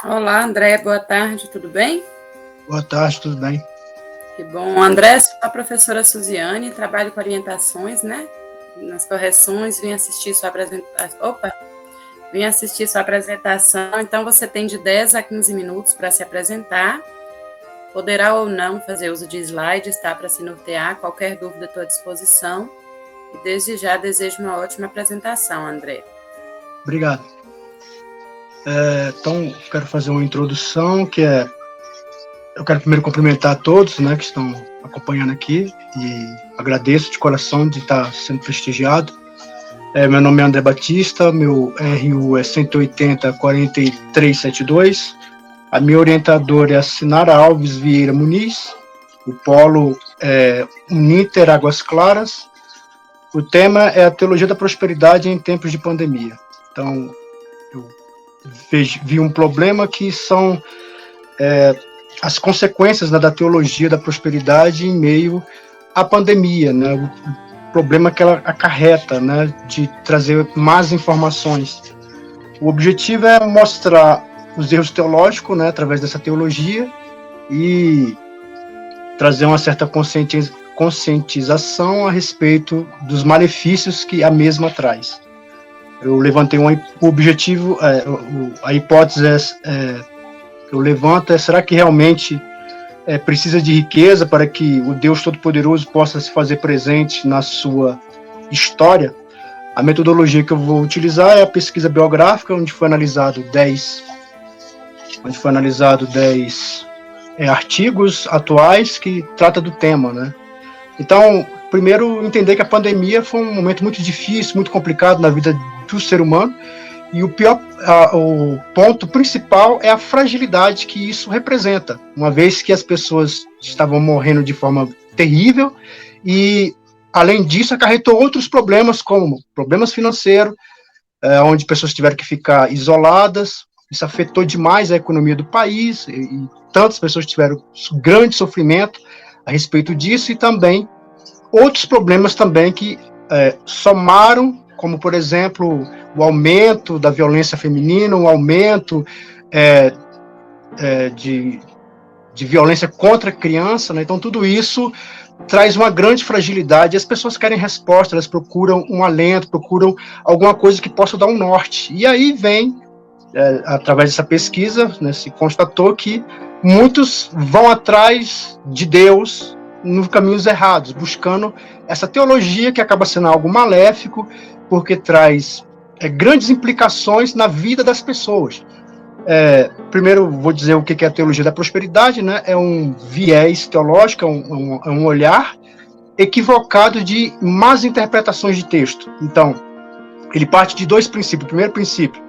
Olá, André, boa tarde, tudo bem? Boa tarde, tudo bem? Que bom. André, sou a professora Suziane, trabalho com orientações, né? Nas correções, vim assistir sua apresentação. Vim assistir sua apresentação. Então, você tem de 10 a 15 minutos para se apresentar. Poderá ou não fazer uso de slides, tá? Para se nortear. Qualquer dúvida, estou à disposição. E desde já desejo uma ótima apresentação, André. Obrigado. Então, quero fazer uma introdução, eu quero primeiro cumprimentar a todos, né, que estão acompanhando aqui, e agradeço de coração de estar sendo prestigiado. Meu nome é André Batista, meu RU é 180-4372, a minha orientadora é a Sinara Alves Vieira Muniz, o polo é Uninter Águas Claras, o tema é a teologia da prosperidade em tempos de pandemia. Então, eu vi um problema que são as consequências, né, da teologia da prosperidade em meio à pandemia, né, o problema que ela acarreta, né, de trazer más informações. O objetivo é mostrar os erros teológicos, né, através dessa teologia e trazer uma certa conscientização a respeito dos malefícios que a mesma traz. Eu levantei o objetivo, a hipótese que eu levanto é: será que realmente precisa de riqueza para que o Deus Todo-Poderoso possa se fazer presente na sua história? A metodologia que eu vou utilizar é a pesquisa biográfica, onde foi analisado 10 artigos atuais que tratam do tema, né? Então, primeiro, entender que a pandemia foi um momento muito difícil, muito complicado na vida do ser humano, e o ponto principal é a fragilidade que isso representa, uma vez que as pessoas estavam morrendo de forma terrível, e, além disso, acarretou outros problemas, como problemas financeiros, onde pessoas tiveram que ficar isoladas. Isso afetou demais a economia do país, e tantas pessoas tiveram grande sofrimento a respeito disso, e também outros problemas também que somaram, como, por exemplo, o aumento da violência feminina, o aumento de violência contra a criança, né? Então, tudo isso traz uma grande fragilidade. As pessoas querem resposta, elas procuram um alento, procuram alguma coisa que possa dar um norte. E aí vem, através dessa pesquisa, né, se constatou que muitos vão atrás de Deus nos caminhos errados, buscando essa teologia que acaba sendo algo maléfico, porque traz grandes implicações na vida das pessoas. Primeiro, vou dizer o que é a teologia da prosperidade, né? É um viés teológico, é um olhar equivocado de más interpretações de texto. Então, ele parte de dois princípios. O primeiro princípio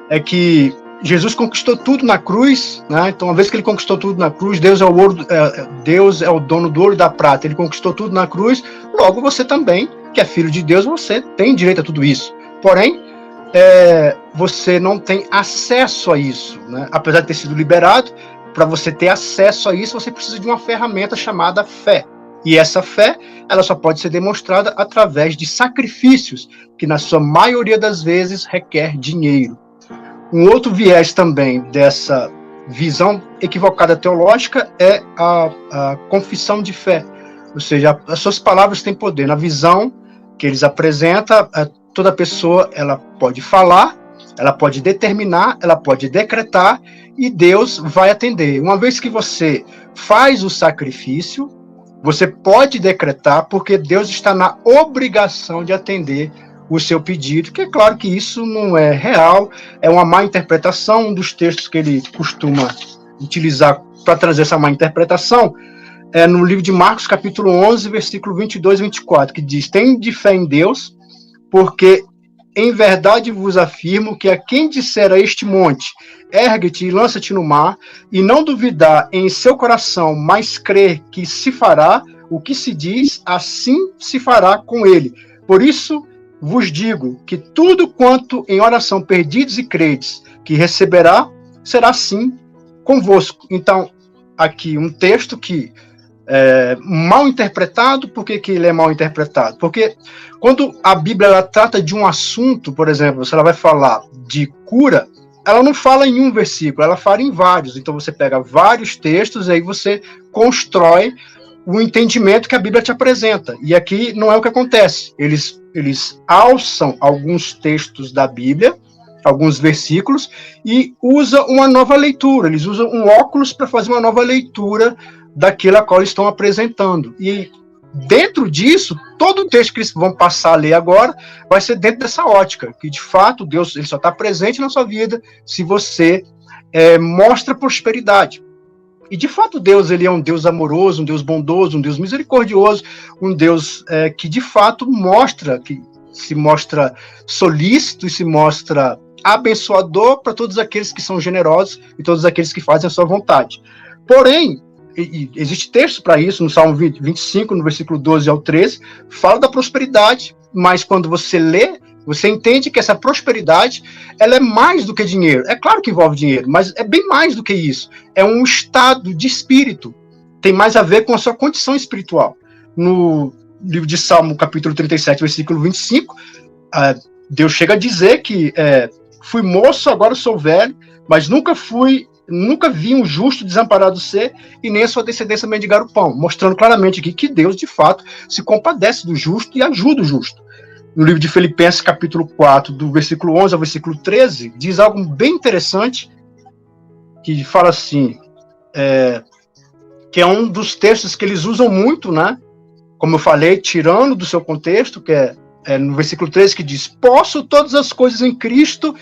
é que Jesus conquistou tudo na cruz, né? Então, uma vez que ele conquistou tudo na cruz, Deus é o dono do ouro e da prata, ele conquistou tudo na cruz, logo você também, que é filho de Deus, você tem direito a tudo isso. Porém, você não tem acesso a isso, né? Apesar de ter sido liberado, para você ter acesso a isso, você precisa de uma ferramenta chamada fé. E essa fé, ela só pode ser demonstrada através de sacrifícios, que na sua maioria das vezes requer dinheiro. Um outro viés também dessa visão equivocada teológica é a confissão de fé. Ou seja, as suas palavras têm poder. Na visão que eles apresentam, toda pessoa ela pode falar, ela pode determinar, ela pode decretar, e Deus vai atender. Uma vez que você faz o sacrifício, você pode decretar, porque Deus está na obrigação de atender o seu pedido, que é claro que isso não é real, é uma má interpretação. Um dos textos que ele costuma utilizar para trazer essa má interpretação é no livro de Marcos, capítulo 11, versículo 22 e 24, que diz: "Tende fé em Deus, porque em verdade vos afirmo que a quem disser a este monte, ergue-te e lança-te no mar, e não duvidar em seu coração, mas crer que se fará o que se diz, assim se fará com ele. Por isso vos digo que tudo quanto em oração pedides e credes que receberá, será assim convosco." Então, aqui um texto que é mal interpretado. Por que ele é mal interpretado? Porque quando a Bíblia ela trata de um assunto, por exemplo, se ela vai falar de cura, ela não fala em um versículo, ela fala em vários. Então você pega vários textos e aí você constrói o entendimento que a Bíblia te apresenta. E aqui não é o que acontece. Eles alçam alguns textos da Bíblia, alguns versículos, e usam uma nova leitura. Eles usam um óculos para fazer uma nova leitura daquilo a qual eles estão apresentando. E dentro disso, todo o texto que eles vão passar a ler agora vai ser dentro dessa ótica, que de fato Deus ele só está presente na sua vida se você mostra prosperidade. E de fato Deus ele é um Deus amoroso, um Deus bondoso, um Deus misericordioso, um Deus que de fato que se mostra solícito e se mostra abençoador para todos aqueles que são generosos e todos aqueles que fazem a sua vontade. Porém, e existe texto para isso, no Salmo 25, no versículo 12 ao 13, fala da prosperidade, mas quando você lê, você entende que essa prosperidade, ela é mais do que dinheiro. É claro que envolve dinheiro, mas é bem mais do que isso. É um estado de espírito. Tem mais a ver com a sua condição espiritual. No livro de Salmo, capítulo 37, versículo 25, Deus chega a dizer que fui moço, agora sou velho, mas nunca vi um justo desamparado ser e nem a sua descendência mendigar o pão, mostrando claramente aqui que Deus, de fato, se compadece do justo e ajuda o justo. No livro de Filipenses, capítulo 4, do versículo 11 ao versículo 13, diz algo bem interessante, que fala assim, que é um dos textos que eles usam muito, né? Como eu falei, tirando do seu contexto, que é no versículo 13, que diz, posso todas as coisas em Cristo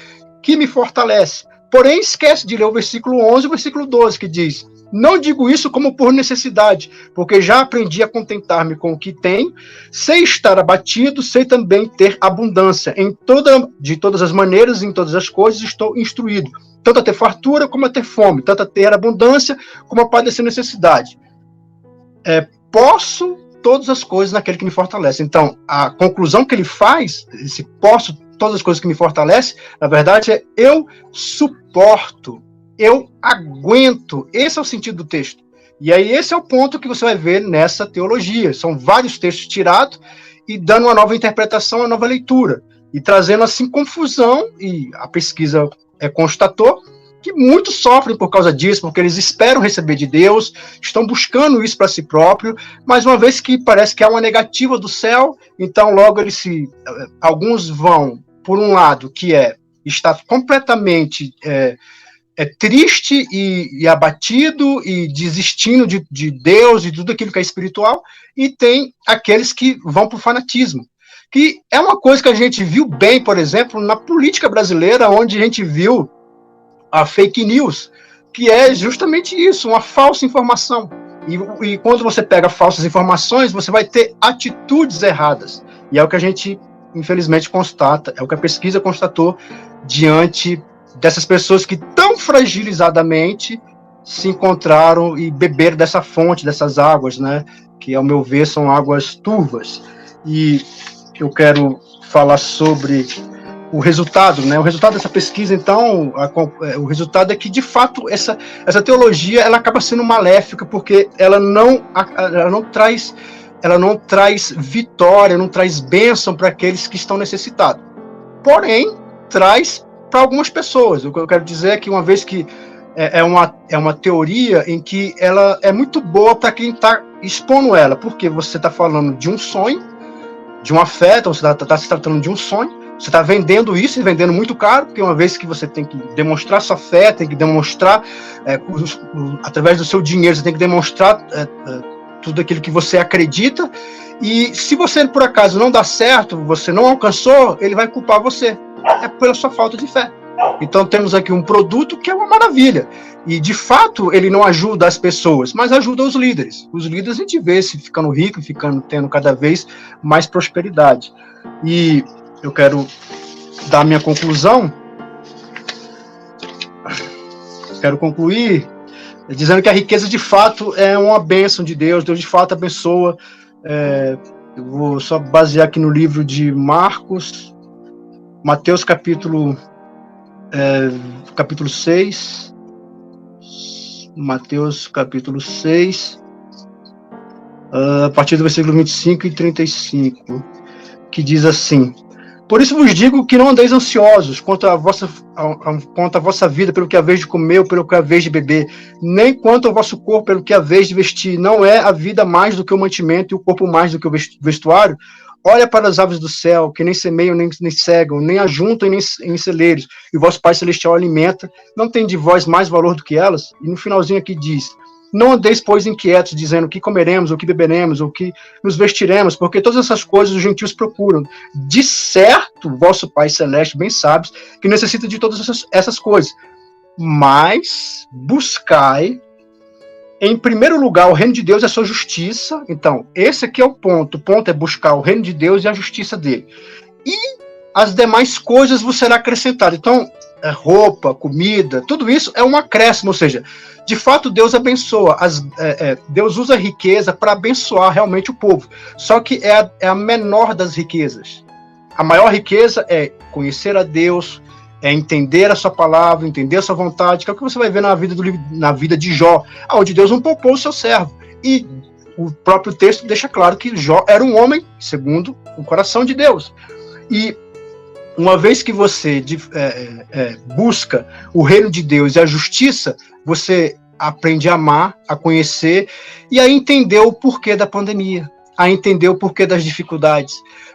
que me fortalece. Porém, esquece de ler o versículo 11 e o versículo 12, que diz, não digo isso como por necessidade, porque já aprendi a contentar-me com o que tenho, sei estar abatido, sei também ter abundância. De todas as maneiras, em todas as coisas, estou instruído, tanto a ter fartura como a ter fome, tanto a ter abundância como a padecer necessidade. Posso todas as coisas naquele que me fortalece. Então, a conclusão que ele faz, esse posso todas as coisas que me fortalecem, na verdade é eu suporto, eu aguento. Esse é o sentido do texto. E aí esse é o ponto que você vai ver nessa teologia. São vários textos tirados e dando uma nova interpretação, uma nova leitura. E trazendo assim confusão, e a pesquisa constatou que muitos sofrem por causa disso, porque eles esperam receber de Deus, estão buscando isso para si próprio, mas uma vez que parece que há uma negativa do céu, então logo alguns vão por um lado, que está completamente triste e abatido e desistindo de Deus e tudo aquilo que é espiritual, e tem aqueles que vão para o fanatismo, que é uma coisa que a gente viu bem, por exemplo, na política brasileira, onde a gente viu a fake news, que é justamente isso, uma falsa informação. E quando você pega falsas informações, você vai ter atitudes erradas. E é o que a gente infelizmente constata, é o que a pesquisa constatou diante dessas pessoas que tão fragilizadamente se encontraram e beberam dessa fonte, dessas águas, né, que ao meu ver são águas turvas. E eu quero falar sobre o resultado, né? O resultado dessa pesquisa, então, o resultado é que, de fato, essa teologia ela acaba sendo maléfica, porque ela não traz vitória, não traz bênção para aqueles que estão necessitados. Porém, traz para algumas pessoas. O que eu quero dizer é que, uma vez que é uma teoria em que ela é muito boa para quem está expondo ela, porque você está falando de um sonho, de uma fé, então você está se tratando de um sonho, você está vendendo isso e vendendo muito caro, porque uma vez que você tem que demonstrar sua fé, tem que demonstrar, através do seu dinheiro, você tem que demonstrar tudo aquilo que você acredita, e se você, por acaso, não dá certo, você não alcançou, ele vai culpar você. É pela sua falta de fé. Então temos aqui um produto que é uma maravilha. E, de fato, ele não ajuda as pessoas, mas ajuda os líderes. Os líderes a gente vê se ficando rico, tendo cada vez mais prosperidade. E eu quero dar a minha conclusão. Quero concluir dizendo que a riqueza, de fato, é uma bênção de Deus. Deus, de fato, abençoa. Eu vou só basear aqui no livro de Mateus, capítulo 6. Mateus, capítulo 6, a partir do versículo 25 e 35, que diz assim: Por isso vos digo que não andeis ansiosos quanto à vossa vida, pelo que haveis de comer ou pelo que haveis de beber, nem quanto ao vosso corpo, pelo que haveis de vestir. Não é a vida mais do que o mantimento e o corpo mais do que o vestuário? Olha para as aves do céu, que nem semeiam, nem cegam, nem ajuntam em celeiros, e o vosso Pai Celestial alimenta. Não tem de vós mais valor do que elas? E no finalzinho aqui diz: não andeis, pois, inquietos, dizendo o que comeremos, o que beberemos, o que nos vestiremos, porque todas essas coisas os gentios procuram. De certo, vosso Pai Celeste bem sabe que necessita de todas essas coisas. Mas buscai, em primeiro lugar, o reino de Deus e a sua justiça. Então, esse aqui é o ponto. O ponto é buscar o reino de Deus e a justiça dele. E as demais coisas vos será acrescentado. Então, roupa, comida, tudo isso é um acréscimo, ou seja, de fato Deus abençoa, Deus usa a riqueza para abençoar realmente o povo, só que é a menor das riquezas. A maior riqueza é conhecer a Deus, é entender a sua palavra, entender a sua vontade, que é o que você vai ver na vida de Jó, onde Deus não poupou o seu servo, e o próprio texto deixa claro que Jó era um homem segundo o coração de Deus. E uma vez que você busca o reino de Deus e a justiça, você aprende a amar, a conhecer e a entender o porquê da pandemia, a entender o porquê das dificuldades.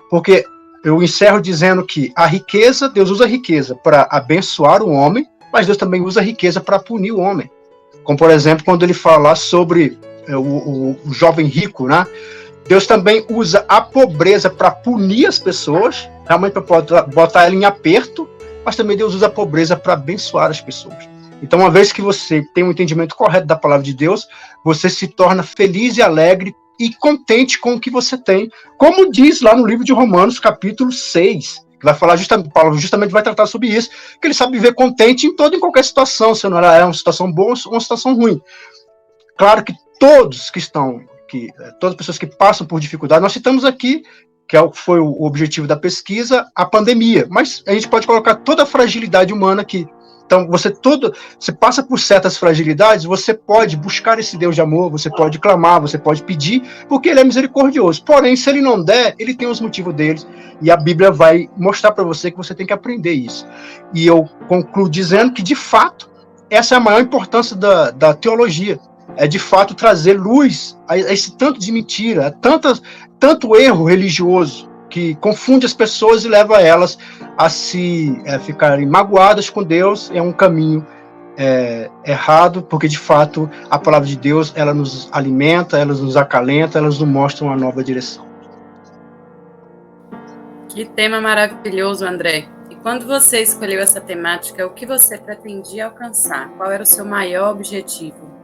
Porque eu encerro dizendo que a riqueza, Deus usa a riqueza para abençoar o homem, mas Deus também usa a riqueza para punir o homem. Como, por exemplo, quando ele fala sobre o jovem rico, né? Deus também usa a pobreza para punir as pessoas, realmente para botar ela em aperto, mas também Deus usa a pobreza para abençoar as pessoas. Então, uma vez que você tem um entendimento correto da palavra de Deus, você se torna feliz e alegre e contente com o que você tem, como diz lá no livro de Romanos, capítulo 6, que vai falar Paulo justamente vai tratar sobre isso, que ele sabe viver contente em toda e qualquer situação, se não é uma situação boa ou uma situação ruim. Claro que todas as pessoas que passam por dificuldade, nós citamos aqui, que foi o objetivo da pesquisa, a pandemia, mas a gente pode colocar toda a fragilidade humana aqui. Então, você passa por certas fragilidades, você pode buscar esse Deus de amor, você pode clamar, você pode pedir, porque ele é misericordioso. Porém, se ele não der, ele tem os motivos deles, e a Bíblia vai mostrar para você que você tem que aprender isso. E eu concluo dizendo que, de fato, essa é a maior importância da teologia, é de fato trazer luz a esse tanto de mentira, tanto erro religioso que confunde as pessoas e leva elas a ficarem magoadas com Deus. É um caminho errado, porque de fato a palavra de Deus, ela nos alimenta, ela nos acalenta, ela nos mostra uma nova direção. Que tema maravilhoso, André. E quando você escolheu essa temática, o que você pretendia alcançar? Qual era o seu maior objetivo?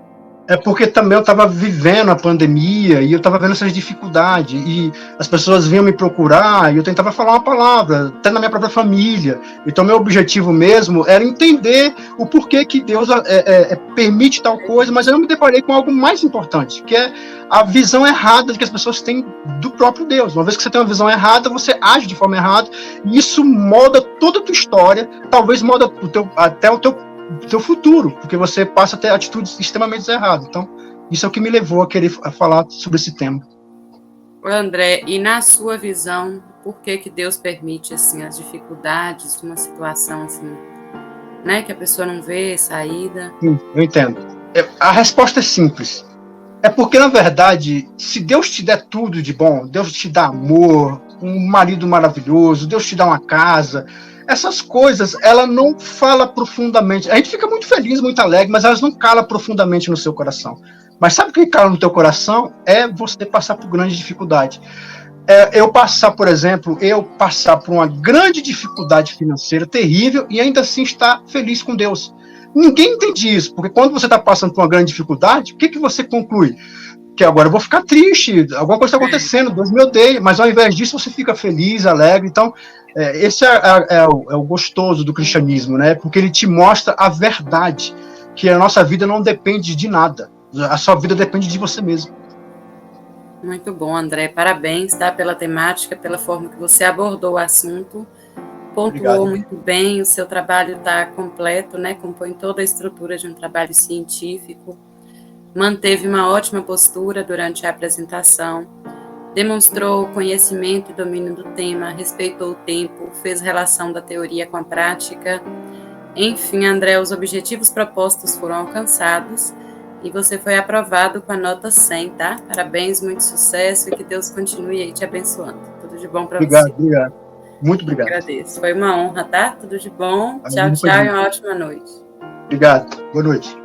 É porque também eu estava vivendo a pandemia e eu estava vendo essas dificuldades e as pessoas vinham me procurar e eu tentava falar uma palavra, até na minha própria família. Então, meu objetivo mesmo era entender o porquê que Deus permite tal coisa, mas eu me deparei com algo mais importante, que é a visão errada que as pessoas têm do próprio Deus. Uma vez que você tem uma visão errada, você age de forma errada e isso molda toda a tua história, talvez molda até o teu futuro, porque você passa a ter atitudes extremamente erradas. Então, isso é o que me levou a querer falar sobre esse tema. André, e na sua visão, por que Deus permite assim as dificuldades de uma situação assim, né, que a pessoa não vê saída? Eu entendo. A resposta é simples. É porque, na verdade, se Deus te der tudo de bom, Deus te dá amor, um marido maravilhoso, Deus te dá uma casa, essas coisas, ela não fala profundamente. A gente fica muito feliz, muito alegre, mas elas não calam profundamente no seu coração. Mas sabe o que cala no teu coração? É você passar por grande dificuldade. Eu passar por uma grande dificuldade financeira terrível e ainda assim estar feliz com Deus. Ninguém entende isso, porque quando você está passando por uma grande dificuldade, o que você conclui? Que agora eu vou ficar triste, alguma coisa está acontecendo, Deus me odeia, mas ao invés disso você fica feliz, alegre. Então, esse é o gostoso do cristianismo, né? Porque ele te mostra a verdade, que a nossa vida não depende de nada, a sua vida depende de você mesmo. Muito bom, André, parabéns, tá, pela temática, pela forma que você abordou o assunto, pontuou Obrigado. Muito bem, o seu trabalho está completo, né? Compõe toda a estrutura de um trabalho científico, manteve uma ótima postura durante a apresentação. demonstrou conhecimento e domínio do tema, respeitou o tempo, fez relação da teoria com a prática. Enfim, André, os objetivos propostos foram alcançados e você foi aprovado com a nota 100, tá? Parabéns, muito sucesso e que Deus continue aí te abençoando. Tudo de bom para você. Obrigado, obrigado. Muito obrigado. Agradeço. Foi uma honra, tá? Tudo de bom. Tchau, tchau e uma ótima noite. Obrigado. Boa noite.